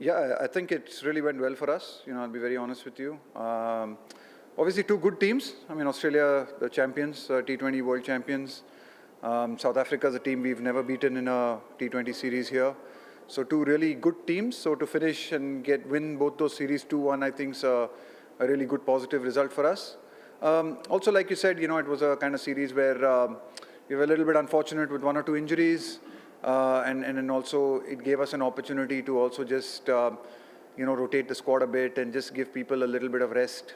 Yeah, I think it's really went well for us. I'll be very honest with you. Obviously, two good teams. I mean, Australia, the champions, T20 world champions. South Africa is a team we've never beaten in a T20 series here. So two really good teams. So to finish and win both those series 2-1, I think is a really good positive result for us. Also, like you said, it was a kind of series where we were a little bit unfortunate with 1 or 2 injuries. And then also it gave us an opportunity to also just, rotate the squad a bit and just give people a little bit of rest.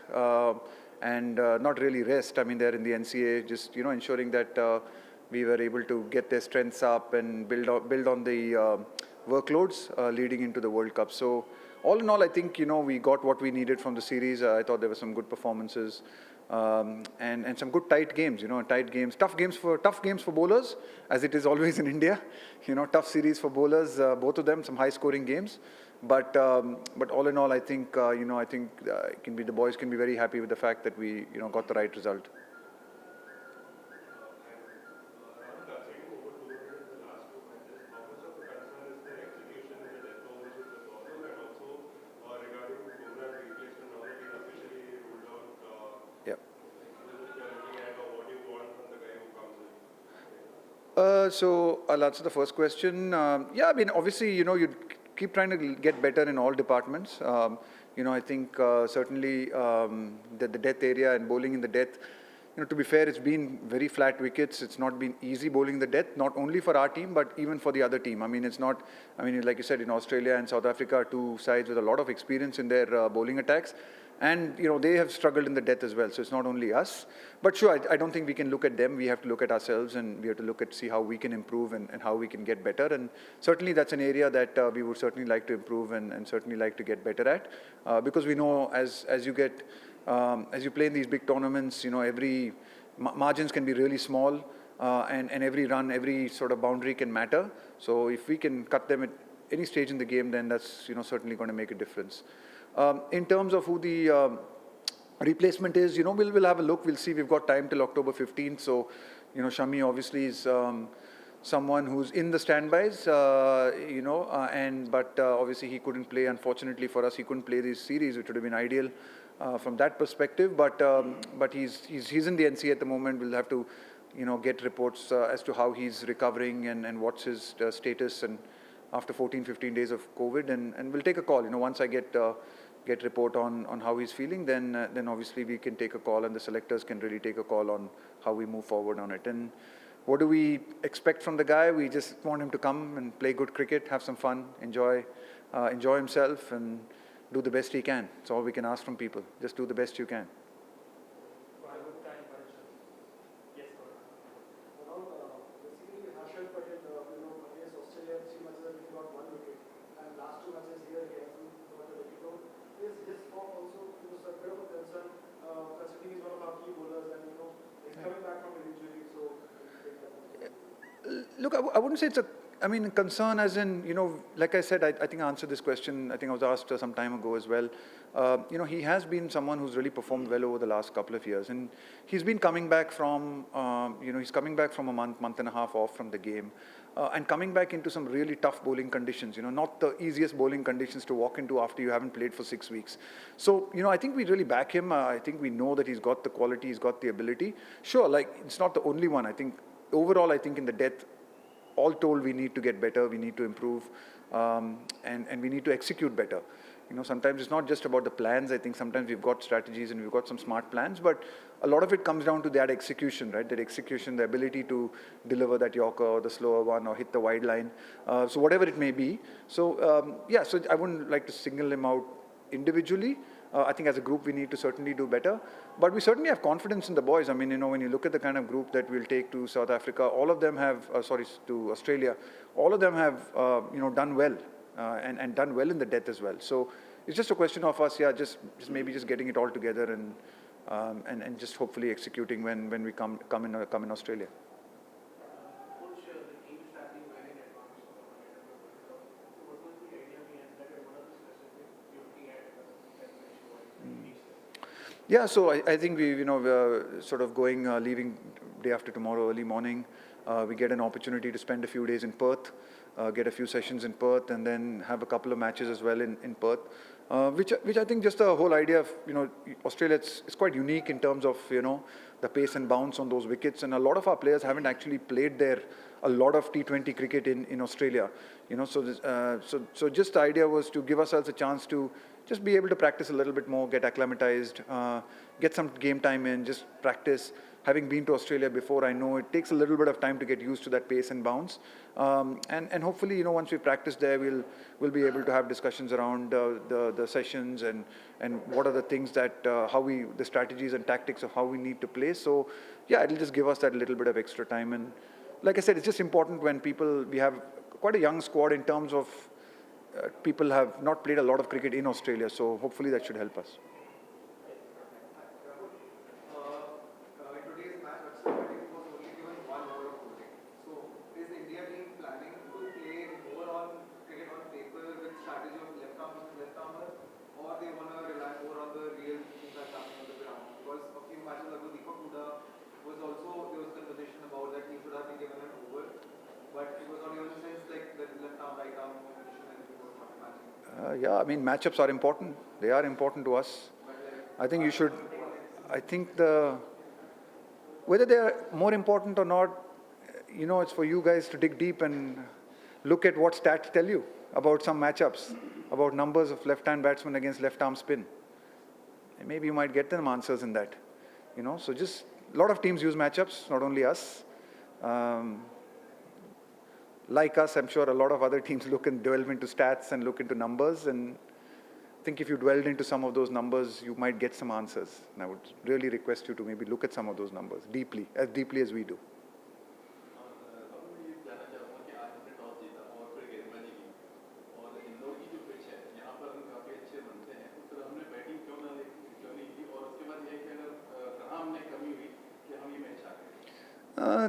And not really rest. I mean, they're in the NCA, just, ensuring that we were able to get their strengths up and build on the workloads leading into the World Cup. So all in all, I think, we got what we needed from the series. I thought there were some good performances and some good tight games, tight games, tough games for bowlers, as it is always in India. Tough series for bowlers, both of them, some high scoring games. But all in all, I think, the boys can be very happy with the fact that we, got the right result. So I'll answer the first question. Yeah, I mean, obviously, you keep trying to get better in all departments. I think certainly the death area and bowling in the death, to be fair, it's been very flat wickets. It's not been easy bowling the death, not only for our team, but even for the other team. I mean, like you said, in Australia and South Africa, two sides with a lot of experience in their bowling attacks. And, they have struggled in the death as well. So it's not only us. But sure, I don't think we can look at them. We have to look at ourselves, and we have to see how we can improve and how we can get better. And certainly that's an area that we would certainly like to improve and certainly like to get better at. Because we know as you play in these big tournaments, every margins can be really small, and every run, every sort of boundary can matter. So if we can cut them at any stage in the game, then that's certainly going to make a difference. In terms of who the replacement is, we'll have a look. We'll see. We've got time till October 15th. So, Shami obviously is someone who's in the standbys, but obviously he couldn't play. Unfortunately for us, he couldn't play this series, which would have been ideal from that perspective. But he's in the NCA at the moment. We'll have to, get reports as to how he's recovering and what's his status and after 14, 15 days of COVID, and we'll take a call. Once I get report on how he's feeling, then obviously we can take a call, and the selectors can really take a call on how we move forward on it. And what do we expect from the guy? We just want him to come and play good cricket, have some fun, enjoy himself, and do the best he can. That's all we can ask from people. Just do the best you can. Look, I wouldn't say it's a concern as in, like I said, I think I answered this question. I think I was asked some time ago as well. He has been someone who's really performed well over the last couple of years. And he's been coming back from, he's coming back from a month and a half off from the game. And coming back into some really tough bowling conditions, not the easiest bowling conditions to walk into after you haven't played for 6 weeks. So, I think we really back him. I think we know that he's got the quality, he's got the ability. Sure, it's not the only one. I think overall, in the death, all told, we need to get better, we need to improve, and we need to execute better. Sometimes it's not just about the plans. I think sometimes we've got strategies and we've got some smart plans, but a lot of it comes down to that execution, right? That execution, the ability to deliver that yorker or the slower one or hit the wide line. So whatever it may be. So, so I wouldn't like to single him out individually. I think as a group we need to certainly do better, but we certainly have confidence in the boys. I mean, when you look at the kind of group that we'll take to South Africa, all of them have, to Australia, all of them have, done well and done well in the death as well. So it's just a question of us, just maybe just getting it all together and just hopefully executing when we come in Australia. Yeah, so I think we're sort of leaving day after tomorrow, early morning. We get an opportunity to spend a few days in Perth, get a few sessions in Perth, and then have a couple of matches as well in Perth. Which I think just the whole idea of, Australia, it's quite unique in terms of, the pace and bounce on those wickets. And a lot of our players haven't actually played there a lot of T20 cricket in Australia. So just the idea was to give ourselves a chance to just be able to practice a little bit more, get acclimatized, get some game time in, just practice. Having been to Australia before, I know it takes a little bit of time to get used to that pace and bounce. And hopefully, once we practice there, we'll be able to have discussions around the sessions and what are the things that, the strategies and tactics of how we need to play. So yeah, it'll just give us that little bit of extra time. And like I said, it's just important when we have quite a young squad in terms of people have not played a lot of cricket in Australia. So hopefully that should help us. Yeah, I mean, matchups are important. They are important to us. I think you should, whether they are more important or not, it's for you guys to dig deep and look at what stats tell you about some matchups, about numbers of left-hand batsmen against left-arm spin. And maybe you might get them answers in that. So just a lot of teams use matchups, not only us. Like us, I'm sure a lot of other teams look and delve into stats and look into numbers. And I think if you dwelled into some of those numbers, you might get some answers. And I would really request you to maybe look at some of those numbers deeply as we do.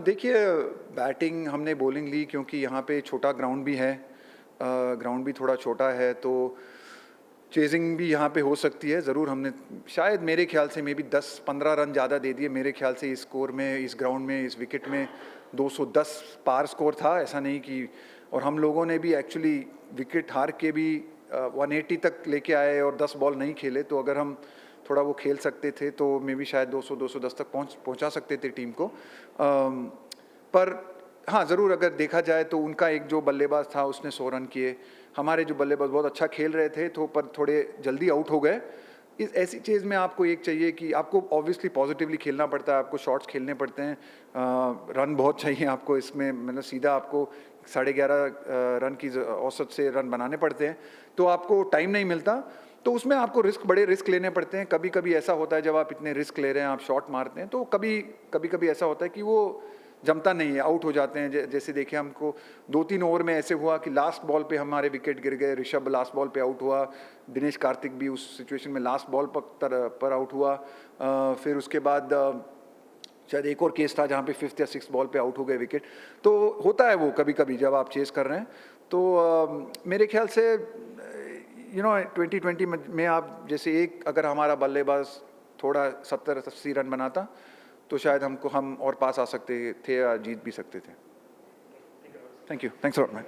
देखिए, batting हमने bowling ली क्योंकि यहाँ पे छोटा ground भी है, ground भी थोड़ा छोटा है, तो चेजिंग भी यहाँ पे हो सकती है. ज़रूर हमने शायद मेरे ख्याल से मे बी 10-15 रन ज़्यादा दे दिए. मेरे ख्याल से इस स्कोर में, इस ग्राउंड में, इस विकेट में 210 पार स्कोर था. ऐसा नहीं कि, और हम लोगों ने भी एक्चुअली विकेट हार के भी 180 तक लेके आए और 10 बॉल नहीं खेले. तो अगर हम थोड़ा वो खेल सकते थे तो मे बी शायद 200-210 तक पहुंचा सकते थे टीम को. पर हाँ, ज़रूर अगर देखा जाए तो उनका एक जो बल्लेबाज था उसने 100 रन किए. हमारे जो बल्लेबाज बहुत अच्छा खेल रहे थे तो पर थोड़े जल्दी आउट हो गए. इस ऐसी चीज़ में आपको एक चाहिए कि आपको ऑब्वियसली पॉजिटिवली खेलना पड़ता है, आपको शॉट्स खेलने पड़ते हैं, रन बहुत चाहिए आपको इसमें. मतलब सीधा आपको 11.5 रन की औसत से रन बनाने पड़ते हैं, तो आपको टाइम नहीं मिलता. तो उसमें आपको बड़े रिस्क लेने पड़ते हैं. कभी कभी ऐसा होता है जब आप इतने रिस्क ले रहे हैं, आप शॉट मारते हैं, तो कभी ऐसा होता है कि वो जमता नहीं है, आउट हो जाते हैं. जैसे देखिए, हमको 2-3 ओवर में ऐसे हुआ कि लास्ट बॉल पे हमारे विकेट गिर गए. ऋषभ लास्ट बॉल पे आउट हुआ, दिनेश कार्तिक भी उस सिचुएशन में लास्ट बॉल पर आउट हुआ. फिर उसके बाद शायद एक और केस था जहाँ पे 5th या 6th बॉल पे आउट हो गए विकेट. तो होता है वो कभी कभी जब आप चेस कर रहे हैं. तो मेरे ख्याल से 2020 में आप जैसे अगर हमारा बल्लेबाज थोड़ा 70-80 रन बनाता तो शायद हम और पास आ सकते थे या जीत भी सकते थे. Thank you. Thanks a lot man.